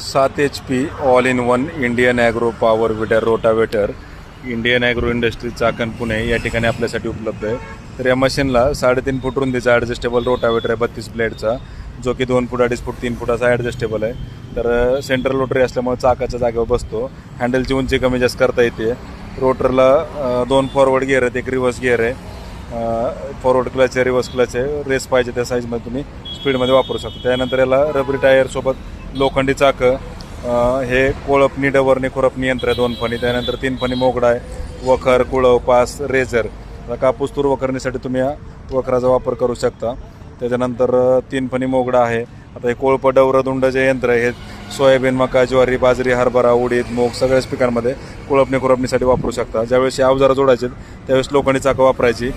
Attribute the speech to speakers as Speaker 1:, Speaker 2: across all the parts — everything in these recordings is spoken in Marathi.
Speaker 1: 7 HP all in one Indian agro power weeder rotavator Indian agro industry Chakan Pune या ठिकाणी आपल्यासाठी उपलब्ध आहे. तर या मशीनला 3.5 फूट रुंदीचा ॲडजस्टेबल रोटावेटर आहे 32 ब्लेडचा, जो की 2 फूट 2.5 फूट 3 फुटाचा ॲडजस्टेबल आहे. तर सेंट्रल रोटरी असल्यामुळे चाकाच्या जागेवर बसतो. हँडलची उंची कमी जास्त करता येते. रोटरला 2 फॉरवर्ड गिअर आहेत, 1 रिव्हर्स गिअर आहे, फॉरवर्ड क्लच आहे, रिव्हर्स क्लच आहे. रेस पाहिजे त्या साईजमध्ये तुम्ही स्पीडमध्ये वापरू शकता. त्यानंतर याला रबरी टायरसोबत लोखंडी चाकं, हे कोळपणी डवरणी खुरपणी यंत्र आहे 2 फणी. त्यानंतर 3 फणी मोगडा आहे, वखर, कुळव, पास, रेझर. कापूस तूर वखरणीसाठी तुम्ही या वखराचा वापर करू शकता. त्याच्यानंतर 3 फणी मोगडा आहे. आता हे कोळप डवरदुंड जे यंत्र आहे हे सोयाबीन, मका, ज्वारी, बाजरी, हरभरा, उडीद, मूग सगळ्याच पिकांमध्ये कुळपणी खुरपणीसाठी वापरू शकता. ज्यावेळेस हे अवजारं जोडायचे त्यावेळेस लोखंडी चाकं वापरायची.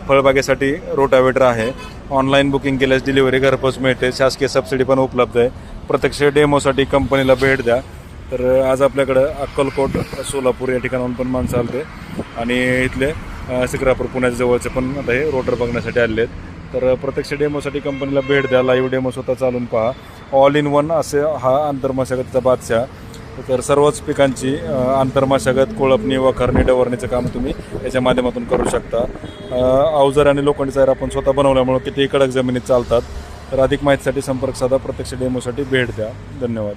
Speaker 1: फळबागेसाठी रोटावेटर आहे. ऑनलाईन बुकिंग केल्यास डिलिव्हरी घरपोच मिळते. शासकीय सबसिडी पण उपलब्ध आहे. प्रत्यक्ष डेमोसाठी कंपनीला भेट द्या. तर आज आपल्याकडं अक्कलकोट, सोलापूर या ठिकाणाहून पण माणसं आलते आणि इथले शिक्रापूर पुण्याच्या जवळचे पण आता हे रोटर बघण्यासाठी आले आहेत. तर प्रत्यक्ष डेमोसाठी कंपनीला भेट द्या. लाईव्ह डेमो स्वतः चालून पहा. ऑल इन वन असे हा आंतरमशागतीचा बादशाह. तर सर्वच पिकांची आंतरमशागत, कोळपणी, वखरणी, डवरणीचं काम तुम्ही याच्या माध्यमातून करू शकता. अवजार आणि लोखंडी चायर आपण स्वतः बनवल्यामुळे कितीही कडक जमिनीत चालतात. तर अधिक माहितीसाठी संपर्क साधा. प्रत्यक्ष डेमोसाठी भेट द्या. धन्यवाद.